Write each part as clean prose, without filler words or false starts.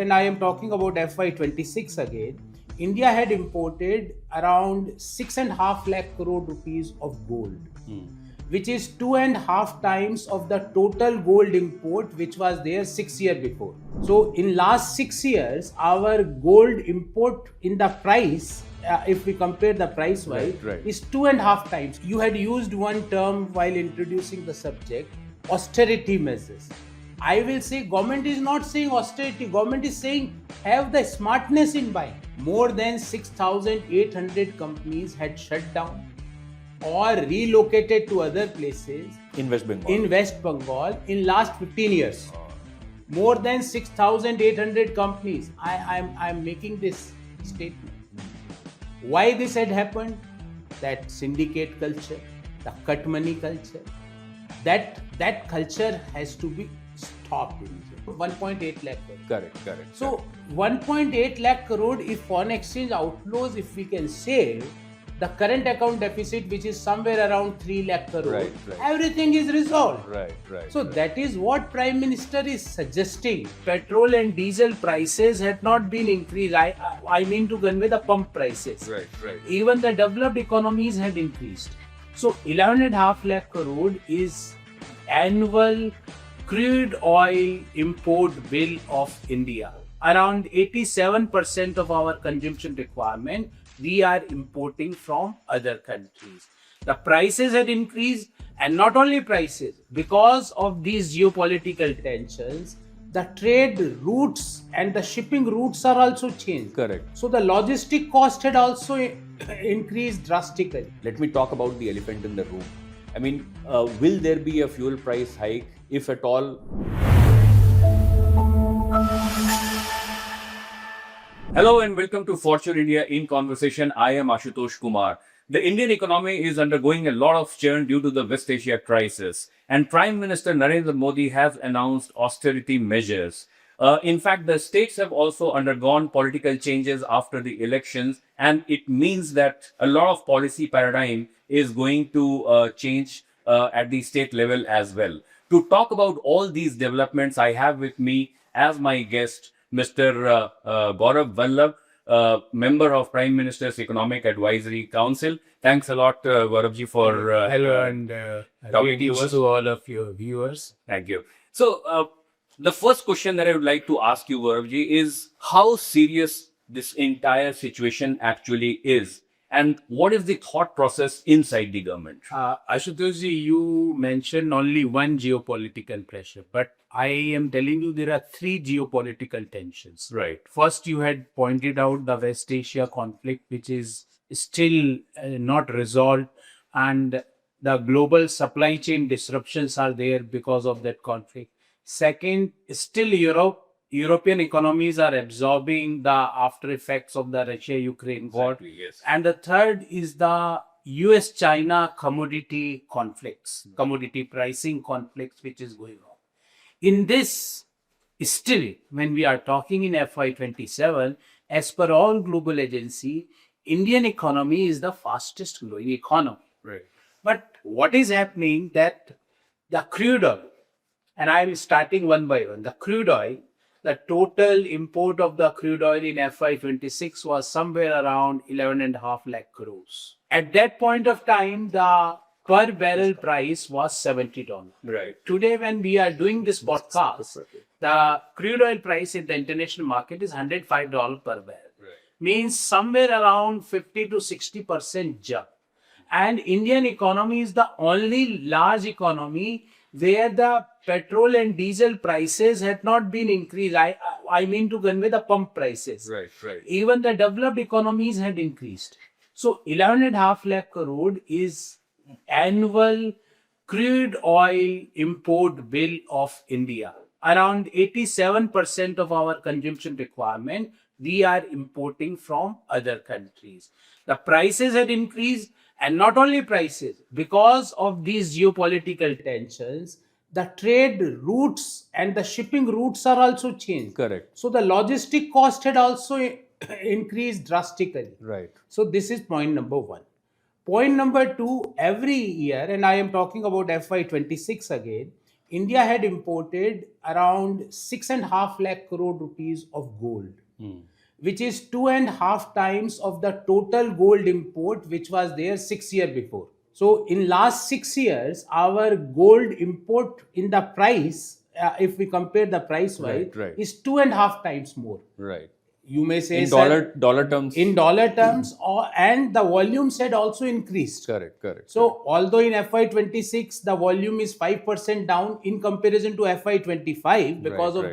and I am talking about FY26 again, India had imported around 6.5 lakh crore rupees of gold, which is 2.5 times of the total gold import which was there 6 years before. So in last 6 years, our gold import in the price, if we compare the price wise, is 2.5 times. You had used one term while introducing the subject, austerity measures. I will say government is not saying austerity. Government is saying have the smartness in buying. More than 6,800 companies had shut down or relocated to other places in West Bengal. In last 15 years. More than 6,800 companies. I'm making this statement. Why this had happened? That syndicate culture, the cut money culture, that culture has to be stopped. 1.8 lakh crore. Correct. So 1.8 lakh crore, if foreign exchange outflows, if we can save the current account deficit, which is somewhere around 3 lakh crore, everything is resolved. So that is what Prime Minister is suggesting. Petrol and diesel prices had not been increased. I mean to convey the pump prices. Even the developed economies had increased. So 11.5 lakh crore is annual crude oil import bill of India. Around 87% of our consumption requirement we are importing from other countries. The prices had increased, and not only prices, because of these geopolitical tensions, the trade routes and the shipping routes are also changed. Correct. So the logistic cost had also increased drastically. Let me talk about the elephant in the room. I mean, will there be a fuel price hike, if at all? Hello and welcome to Fortune India in Conversation. I am Ashutosh Kumar. The Indian economy is undergoing a lot of churn due to the West Asia crisis, and Prime Minister Narendra Modi has announced austerity measures. In fact, the states have also undergone political changes after the elections, and it means that a lot of policy paradigm is going to change at the state level as well. To talk about all these developments, I have with me as my guest Mr. Gourav Vallabh, member of Prime Minister's Economic Advisory Council. Thanks a lot, Gauravji, for hello and greetings to all of your viewers. Thank you. So, the first question that I would like to ask you, Gauravji, is how serious this entire situation actually is, and what is the thought process inside the government? Ashutoshji, you mentioned only one geopolitical pressure, but I am telling you there are three geopolitical tensions. Right. First, you had pointed out the West Asia conflict, which is still not resolved, and the global supply chain disruptions are there because of that conflict. Second, still European economies are absorbing the after effects of the Russia-Ukraine war. Exactly, yes. And the third is the US-China commodity conflicts, commodity pricing conflicts, which is going on. In this, still, when we are talking in FY27, as per all global agency, Indian economy is the fastest growing economy. Right. But what is happening that the crude oil, and I am starting one by one, the crude oil, the total import of the crude oil in FY26 was somewhere around 11.5 lakh crores. At that point of time, the per barrel price was $70. Right. Today, when we are doing this podcast, the crude oil price in the international market is $105 per barrel. Means somewhere around 50 to 60% jump. And Indian economy is the only large economy where the petrol and diesel prices had not been increased. I mean to convey the pump prices. Right. Even the developed economies had increased. So 11.5 lakh crore is annual crude oil import bill of India. Around 87% of our consumption requirement we are importing from other countries. The prices had increased, and not only prices, because of these geopolitical tensions, the trade routes and the shipping routes are also changed. Correct. So the logistic cost had also increased drastically. Right. So this is point number one. Point number two, every year, and I am talking about FY26 again, India had imported around 6.5 lakh crore rupees of gold, which is 2.5 times of the total gold import which was there 6 years before. So in last 6 years, our gold import in the price, if we compare the price wise, is 2.5 times more. Right. You may say In dollar terms. In dollar terms, and the volumes had also increased. Correct. So although in FY26 the volume is 5% down in comparison to FY25 because of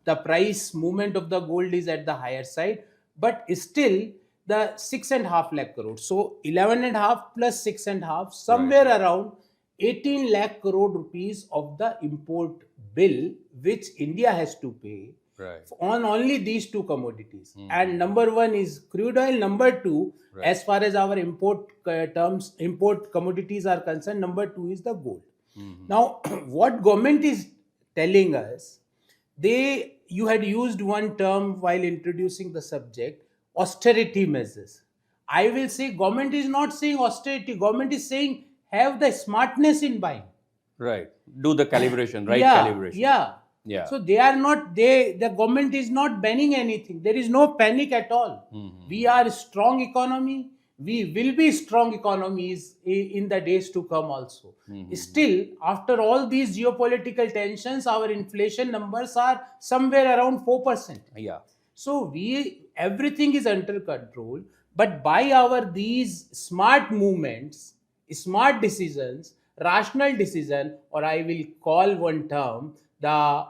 the price movement of the gold is at the higher side, but still the 6.5 lakh crore. So 11.5 plus 6.5, somewhere around 18 lakh crore rupees of the import bill which India has to pay on only these two commodities. And number one is crude oil. Number two, as far as our import import commodities are concerned, number two is the gold. Now, what government is telling us, you had used one term while introducing the subject, austerity measures. I will say government is not saying austerity. Government is saying have the smartness in buying. Right. Do the calibration, calibration. Yeah. So they are not, the government is not banning anything. There is no panic at all. We are a strong economy. We will be strong economies in the days to come also. Still, after all these geopolitical tensions, our inflation numbers are somewhere around 4%. Yeah. So everything is under control, but by these smart movements, smart decisions, rational decision, or I will call one term, the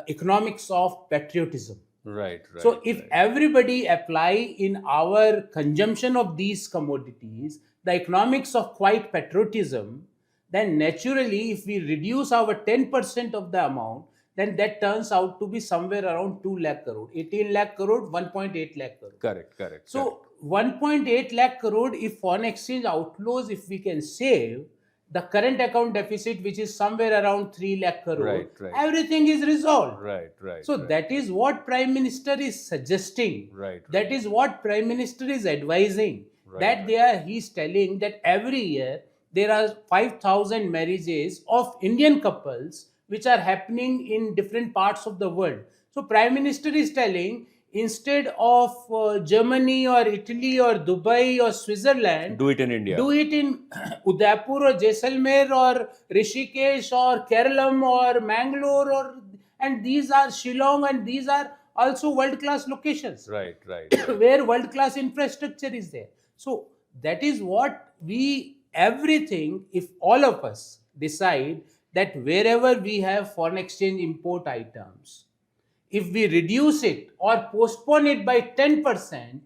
economics of patriotism. Right. So if everybody apply in our consumption of these commodities the economics of quiet patriotism, then naturally if we reduce our 10% of the amount, then that turns out to be somewhere around 2 lakh crore, 18 lakh crore, 1.8 lakh crore. Correct. So 1.8 lakh crore, if foreign exchange outflows, if we can save, the current account deficit, which is somewhere around 3 lakh crore, everything is resolved. So that is what Prime Minister is suggesting. That is what Prime Minister is advising. He's telling that every year there are 5,000 marriages of Indian couples which are happening in different parts of the world. So Prime Minister is telling, instead of Germany or Italy or Dubai or Switzerland, do it in India. Do it in Udaipur or Jaisalmer or Rishikesh or Kerala or Mangalore, and these are Shillong, and these are also world-class locations. Right. Where world-class infrastructure is there. So that is what everything, if all of us decide that wherever we have foreign exchange import items, if we reduce it or postpone it by 10%,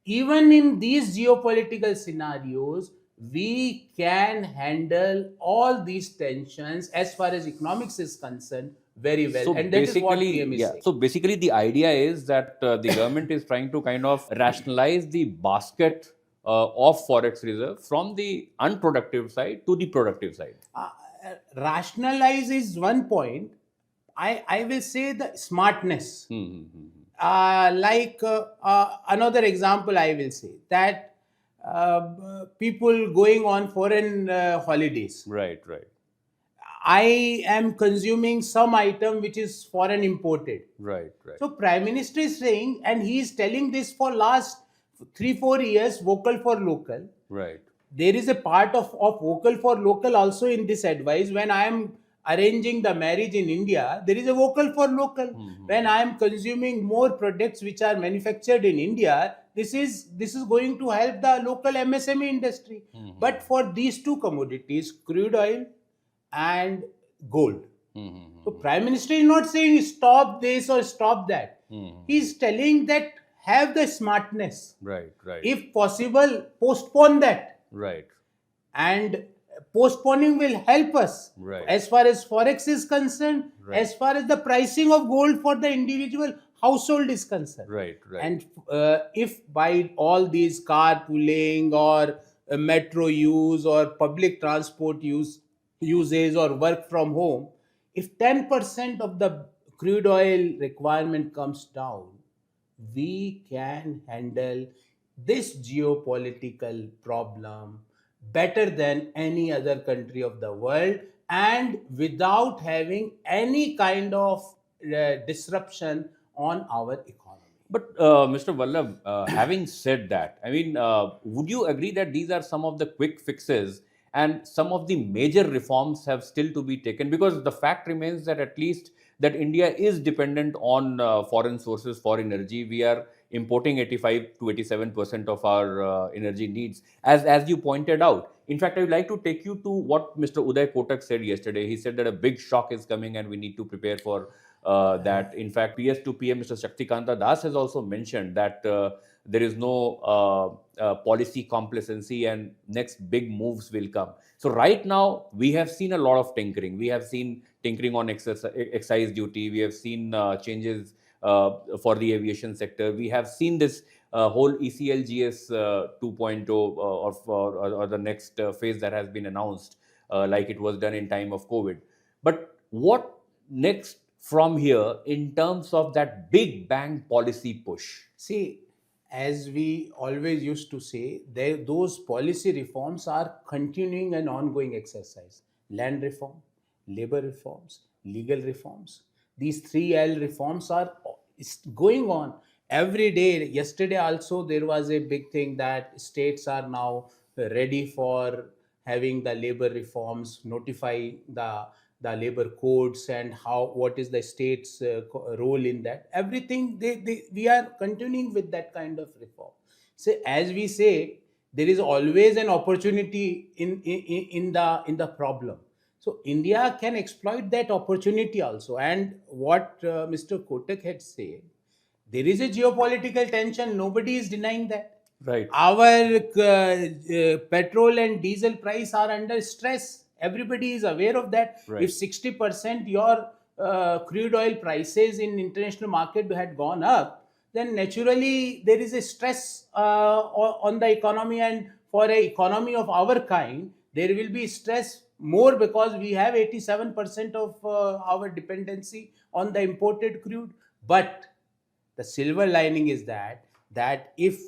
even in these geopolitical scenarios, we can handle all these tensions as far as economics is concerned very well. So and that is what PM is saying. So basically the idea is that the government is trying to kind of rationalize the basket of forex reserve from the unproductive side to the productive side. Rationalize is one point. I will say the smartness. Another example I will say that people going on foreign holidays. Right. I am consuming some item which is foreign imported. Right. So Prime Minister is saying, and he is telling this for last 3-4 years, vocal for local. Right. There is a part of vocal for local also in this advice. When I am arranging the marriage in India, there is a vocal for local. When I am consuming more products which are manufactured in India, this is going to help the local MSME industry. But for these two commodities, crude oil and gold, so Prime Minister is not saying stop this or stop that. He is telling that have the smartness. Right. If possible, postpone that. Right. And postponing will help us as far as forex is concerned, as far as the pricing of gold for the individual household is concerned. Right. And if by all these carpooling or metro use or public transport uses or work from home, if 10% of the crude oil requirement comes down, we can handle this geopolitical problem better than any other country of the world, and without having any kind of disruption on our economy. But Mr. Vallabh, having said that, I mean, would you agree that these are some of the quick fixes and some of the major reforms have still to be taken? Because the fact remains that at least that India is dependent on foreign sources for energy. We are importing 85 to 87% of our energy needs, as you pointed out. In fact, I would like to take you to what Mr. Uday Kotak said yesterday. He said that a big shock is coming and we need to prepare for that. In fact, PS2PM, Mr. Shaktikanta Das has also mentioned that there is no policy complacency and next big moves will come. So right now, we have seen a lot of tinkering. We have seen tinkering on excise duty. We have seen changes for the aviation sector. We have seen this whole ECLGS 2.0 or the next phase that has been announced, like it was done in time of COVID. But what next from here in terms of that big bang policy push? See, as we always used to say, those policy reforms are continuing and ongoing exercise. Land reform, labor reforms, legal reforms. These 3L reforms are going on every day. Yesterday also there was a big thing that states are now ready for having the labor reforms, notify the labor codes and how what is the state's role in that. Everything we are continuing with that kind of reform. So as we say, there is always an opportunity in the problem. So India can exploit that opportunity also. And what Mr. Kotak had said, there is a geopolitical tension. Nobody is denying that. Right. Our petrol and diesel price are under stress. Everybody is aware of that. Right. If 60% your crude oil prices in international market had gone up, then naturally there is a stress on the economy, and for an economy of our kind, there will be stress more because we have 87% of our dependency on the imported crude. But the silver lining is that if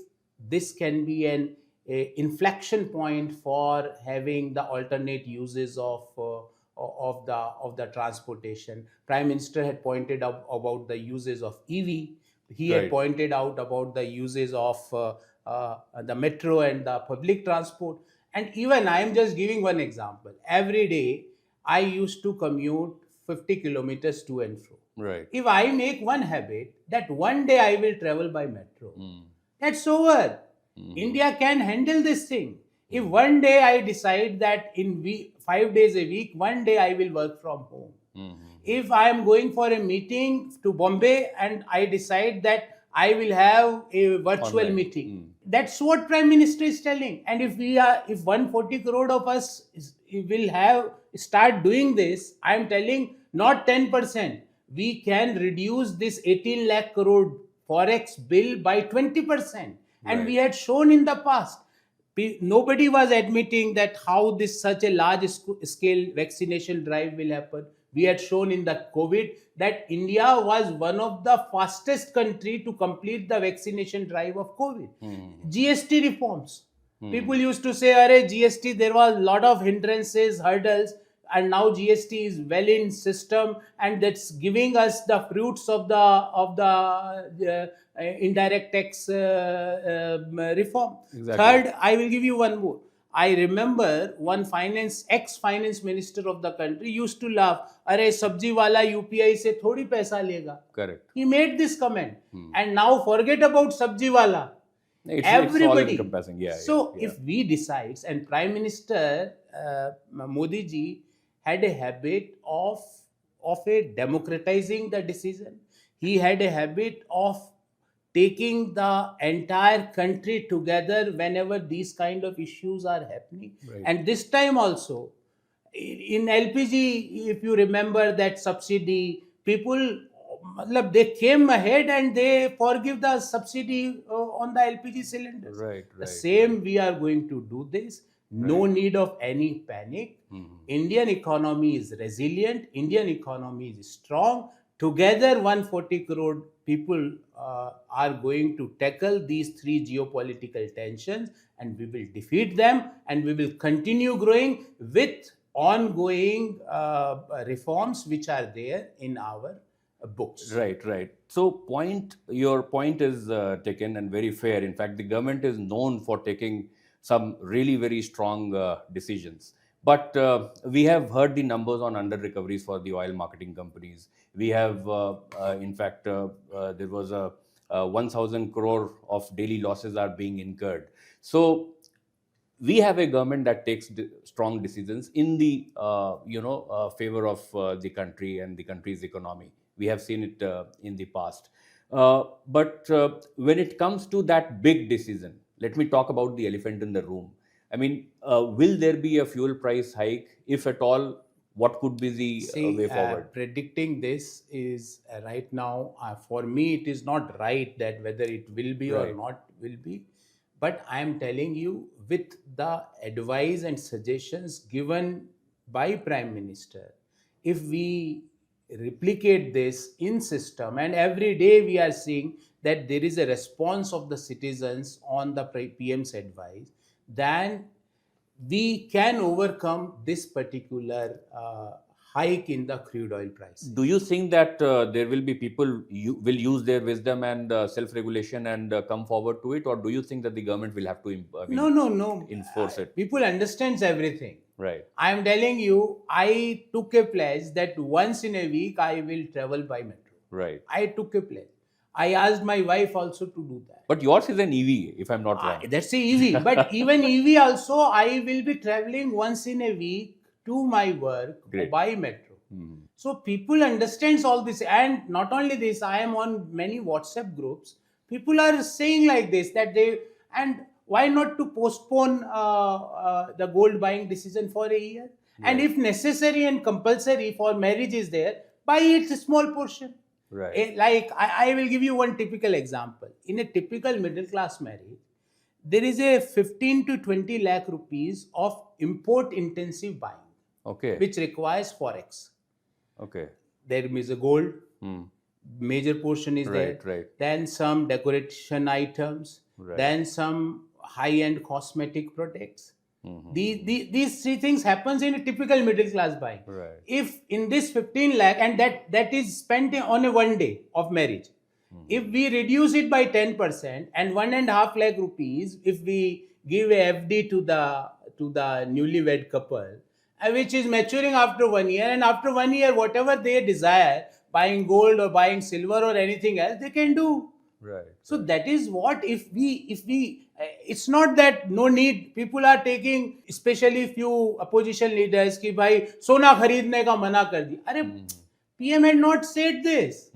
this can be an inflection point for having the alternate uses of the transportation. Prime Minister had pointed out about the uses of EV. He had pointed out about the uses of the metro and the public transport. And even I am just giving one example. Every day I used to commute 50 kilometers to and fro. Right. If I make one habit that one day I will travel by metro, that's over. India can handle this thing. If one day I decide that in 5 days a week, one day I will work from home. If I am going for a meeting to Bombay and I decide that I will have a virtual meeting, that's what Prime Minister is telling. And if 140 crore of us will start doing this, I am telling not 10%. We can reduce this 18 lakh crore forex bill by 20%. And we had shown in the past. Nobody was admitting that how this such a large scale vaccination drive will happen. We had shown in the COVID that India was one of the fastest country to complete the vaccination drive of COVID. GST reforms. People used to say, "Arey, GST, there was a lot of hindrances, hurdles, and now GST is well in system, and that's giving us the fruits of the indirect tax reform." Exactly. Third, I will give you one more. I remember one ex-finance minister of the country used to laugh, "Arey, sabji wala UPI se thodi paisa lega." Correct. He made this comment. And now forget about sabji wala. It's all encompassing. If we decide, and Prime Minister Modi ji had a habit of democratizing the decision. He had a habit of taking the entire country together whenever these kind of issues are happening. And this time also, in LPG, if you remember that subsidy, people, they came ahead and they forgive the subsidy on the LPG cylinders. The same we are going to do this. No need of any panic. Indian economy is resilient. Indian economy is strong. Together, 140 crore people are going to tackle these three geopolitical tensions, and we will defeat them, and we will continue growing with ongoing reforms which are there in our books. Right. So your point is taken and very fair. In fact, the government is known for taking some really very strong decisions. But we have heard the numbers on under recoveries for the oil marketing companies. We have, in fact, there was a 1,000 crore of daily losses are being incurred. So we have a government that takes strong decisions in the favor of the country and the country's economy. We have seen it in the past. But when it comes to that big decision, let me talk about the elephant in the room. I mean, will there be a fuel price hike? If at all, what could be the way forward? Predicting this is right now, for me, it is not right that whether it will be or not will be. But I am telling you, with the advice and suggestions given by Prime Minister, if we replicate this in system, and every day we are seeing that there is a response of the citizens on the PM's advice, then we can overcome this particular hike in the crude oil price. Do you think that there will be people will use their wisdom and self-regulation and come forward to it, or do you think that the government will have to No. enforce it? People understands everything. Right. I am telling you, I took a pledge that once in a week I will travel by metro. Right. I took a pledge. I asked my wife also to do that. But yours is an EV, if I'm not wrong. That's a EV. But even EV also, I will be traveling once in a week to my work by metro. Mm-hmm. So people understands all this. And not only this, I am on many WhatsApp groups. People are saying like this, that they, and why not to postpone the gold buying decision for a year? Right. And if necessary and compulsory for marriage is there, buy it a small portion. Right. Like I will give you one typical example. In a typical middle class marriage, there is a 15 to 20 lakh rupees of import intensive buying. Okay. Which requires forex. Okay. There is a gold. Major portion is there. Right. Then some decoration items. Right. Then some high-end cosmetic products. Mm-hmm. These three things happens in a typical middle class buying. Right. If in this 15 lakh, and that is spent on a one day of marriage, if we reduce it by 10% and 1.5 lakh rupees, if we give a FD to the newlywed couple, which is maturing after 1 year, and after 1 year, whatever they desire, buying gold or buying silver or anything else, they can do. Right. So that is what if we it's not that no need. People are taking, especially few opposition leaders, कि भाई सोना खरीदने का मना कर दी. अरे PM had not said this.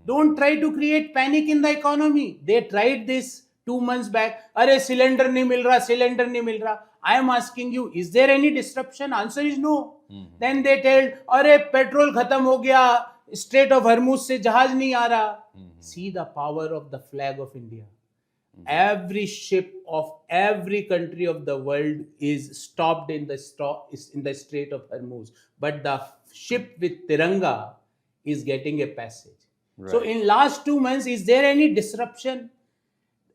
Don't try to create panic in the economy. They tried this 2 months back. अरे cylinder नहीं मिल रहा. I am asking you, is there any disruption? Answer is no. Then they tell, अरे petrol खत्म हो गया, Strait of Hormuz से जहाज नहीं आ रहा. See the power of the flag of India. Every ship of every country of the world is stopped in the Strait of Hormuz, but the ship with Tiranga is getting a passage. Right. So in last 2 months, is there any disruption?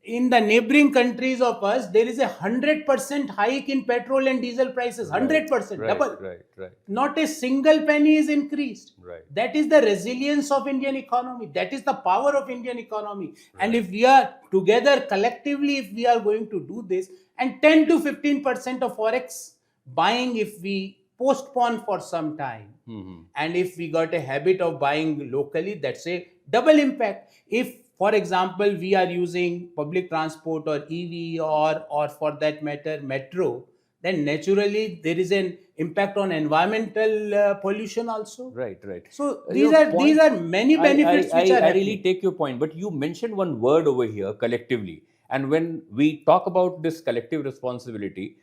In the neighboring countries of us, there is 100% hike in petrol and diesel prices. 100%, double. Right. Not a single penny is increased. Right. That is the resilience of Indian economy. That is the power of Indian economy. Right. And if we are together collectively, if we are going to do this, and 10 to 15% of forex buying, if we postpone for some time, and if we got a habit of buying locally, that's a double impact. If, for example, we are using public transport or EV or for that matter metro, then naturally there is an impact on environmental pollution also. Right. So these are many benefits which are. I really take your point, but you mentioned one word over here, collectively, and when we talk about this collective responsibility,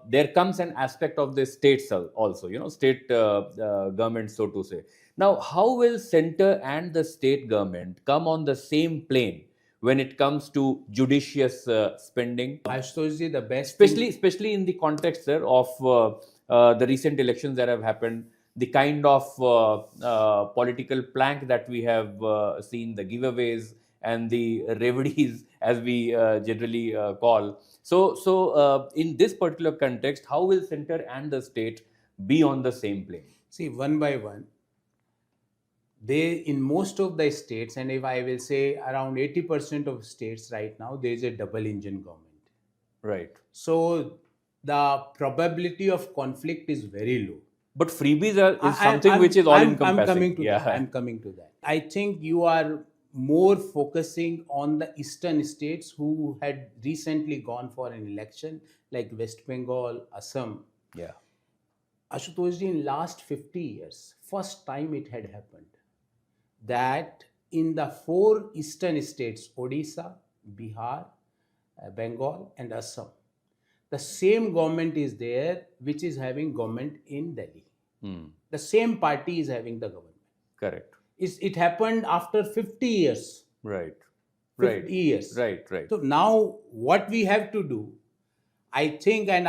there comes an aspect of the states also. State government, so to say. Now, how will center and the state government come on the same plane when it comes to judicious spending? Ashutoshji, the best, especially in the context, sir, of the recent elections that have happened, the kind of political plank that we have seen, the giveaways and the reveries, as we generally call. So in this particular context, how will center and the state be on the same plane? See, one by one, in most of the states, and if I will say around 80% of states right now, there is a double engine government. Right. So the probability of conflict is very low. But freebies is something which is all encompassing. I'm coming to that. I'm coming to that. I think you are more focusing on the eastern states who had recently gone for an election, like West Bengal, Assam. Yeah. Ashutosh ji, in last 50 years, first time it had happened that in the 4 eastern states, Odisha, Bihar, Bengal and Assam, the same government is there which is having government in Delhi. The same party is having the government. Correct. It happened after 50 years. Right. 50 years. Right. So now what we have to do, I think, and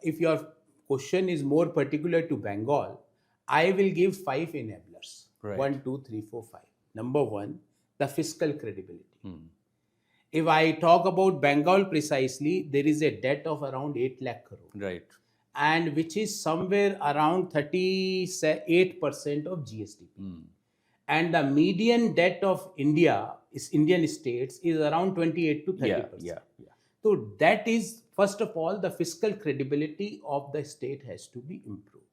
if your question is more particular to Bengal, I will give 5 enablers. Right. 1, 2, 3, 4, 5. Number 1, the fiscal credibility. If I talk about Bengal precisely, there is a debt of around 8 lakh crore. Right. And which is somewhere around 38% of GSDP. And the median debt of Indian states is around 28 to 30%. Yeah. So that is, first of all, the fiscal credibility of the state has to be improved.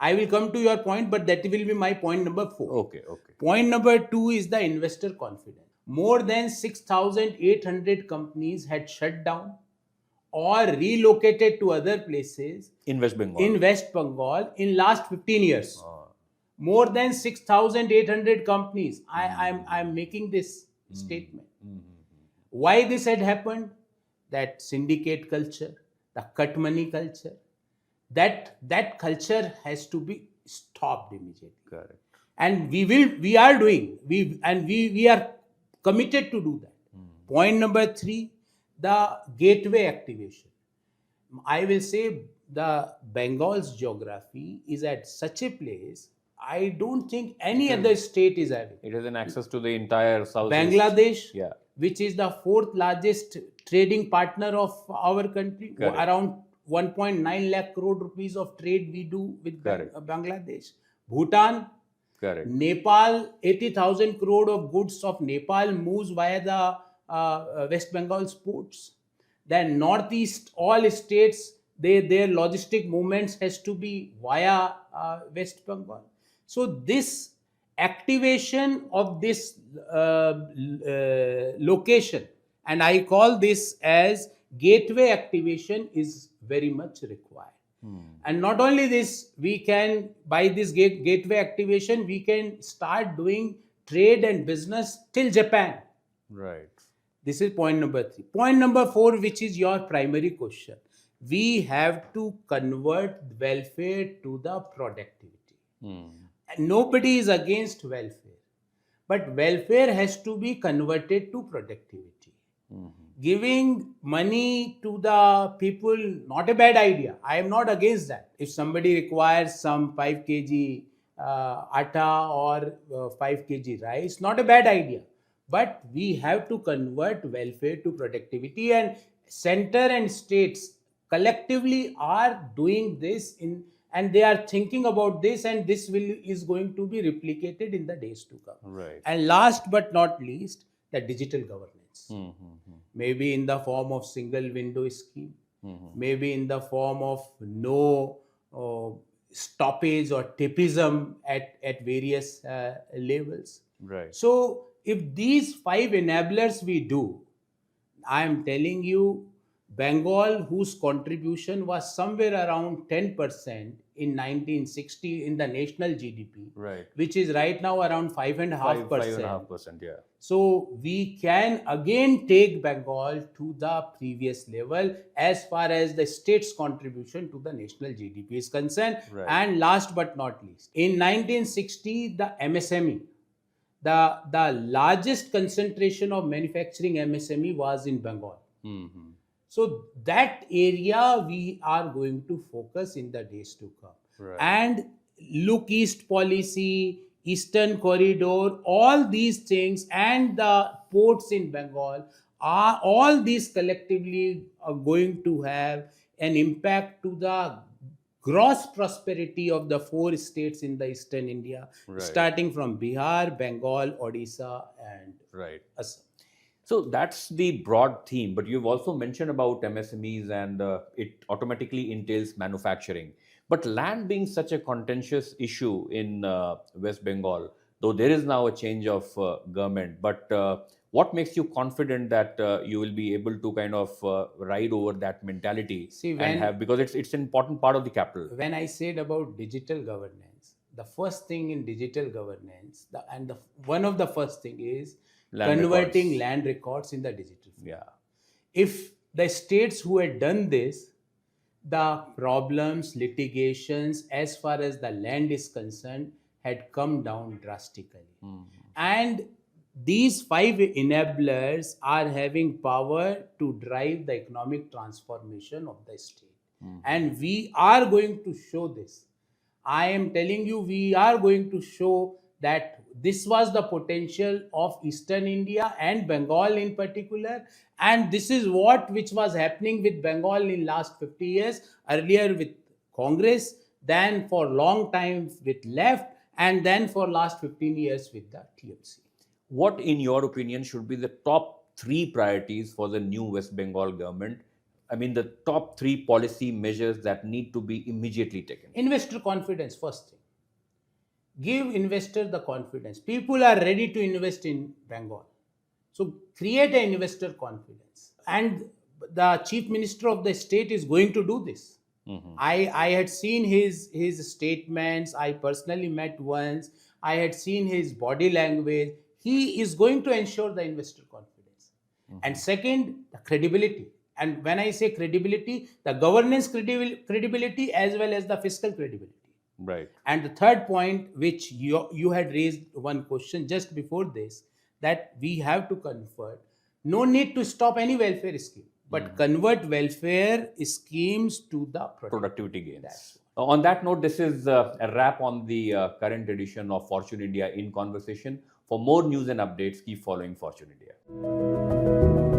I will come to your point, but that will be my point number 4. Okay. Point number 2 is the investor confidence. More than 6,800 companies had shut down or relocated to other places in West Bengal in last 15 years. More than 6,800 companies. I'm making this statement. Why this had happened? That syndicate culture, the cut money culture, that culture has to be stopped immediately. Correct. And we are committed to do that. Point number 3, the gateway activation. I will say the Bengal's geography is at such a place, I don't think any other state is having. It has an access to the entire south. Bangladesh, which is the 4th largest trading partner of our country. Correct. Around 1.9 lakh crore rupees of trade we do with Bangladesh. Bhutan. Correct. Nepal, 80,000 crore of goods of Nepal moves via the West Bengal's ports. Then Northeast, all states, their logistic movements has to be via West Bengal. So this activation of this location, and I call this as gateway activation, is very much required. And not only this, we can, by this gateway activation, we can start doing trade and business till Japan. Right. This is point number 3. Point number 4, which is your primary question. We have to convert welfare to the productivity. And nobody is against welfare. But welfare has to be converted to productivity. Giving money to the people, not a bad idea. I am not against that. If somebody requires some 5 kg atta or 5 kg rice, not a bad idea. But we have to convert welfare to productivity, and center and states collectively are doing this and they are thinking about this, and this is going to be replicated in the days to come. Right. And last but not least, the digital governance. Maybe in the form of single window scheme, maybe in the form of no stoppage or tipism at various levels. Right. So if these 5 enablers we do, I am telling you, Bengal, whose contribution was somewhere around 10% in 1960 in the national GDP, right, which is right now around 5.5%. 5.5%, yeah. So we can again take Bengal to the previous level as far as the state's contribution to the national GDP is concerned. Right. And last but not least, in 1960, the MSME, the largest concentration of manufacturing MSME was in Bengal. So that area we are going to focus in the days to come. Right. And look east policy, eastern corridor, all these things and the ports in Bengal, are all these collectively are going to have an impact to the gross prosperity of the 4 states in the eastern India, starting from Bihar, Bengal, Odisha, and Assam. So that's the broad theme, but you've also mentioned about MSMEs and it automatically entails manufacturing. But land being such a contentious issue in West Bengal, though there is now a change of government, but what makes you confident that you will be able to kind of ride over that mentality because it's an important part of the capital? When I said about digital governance, the first thing in digital governance, one of the first thing is converting land records in the digital form. If the states who had done this, the problems, litigations, as far as the land is concerned, had come down drastically. And these 5 enablers are having power to drive the economic transformation of the state. And we are going to show this. I am telling you, we are going to show that this was the potential of Eastern India and Bengal in particular, and this is which was happening with Bengal in last 50 years, earlier with Congress, then for long time with left, and then for last 15 years with the TMC. What, in your opinion, should be the top 3 priorities for the new West Bengal government? I mean, the top 3 policy measures that need to be immediately taken. Investor confidence, first thing. Give investor the confidence. People are ready to invest in Bengal. So create an investor confidence. And the chief minister of the state is going to do this. I had seen his statements. I personally met once. I had seen his body language. He is going to ensure the investor confidence. And second, the credibility. And when I say credibility, the governance credibility as well as the fiscal credibility. And the third point, which you had raised one question just before this, that we have to convert. No need to stop any welfare scheme, but convert welfare schemes to the productivity gains. On that note, this is a wrap on the current edition of Fortune India in Conversation. For more news and updates, keep following Fortune India.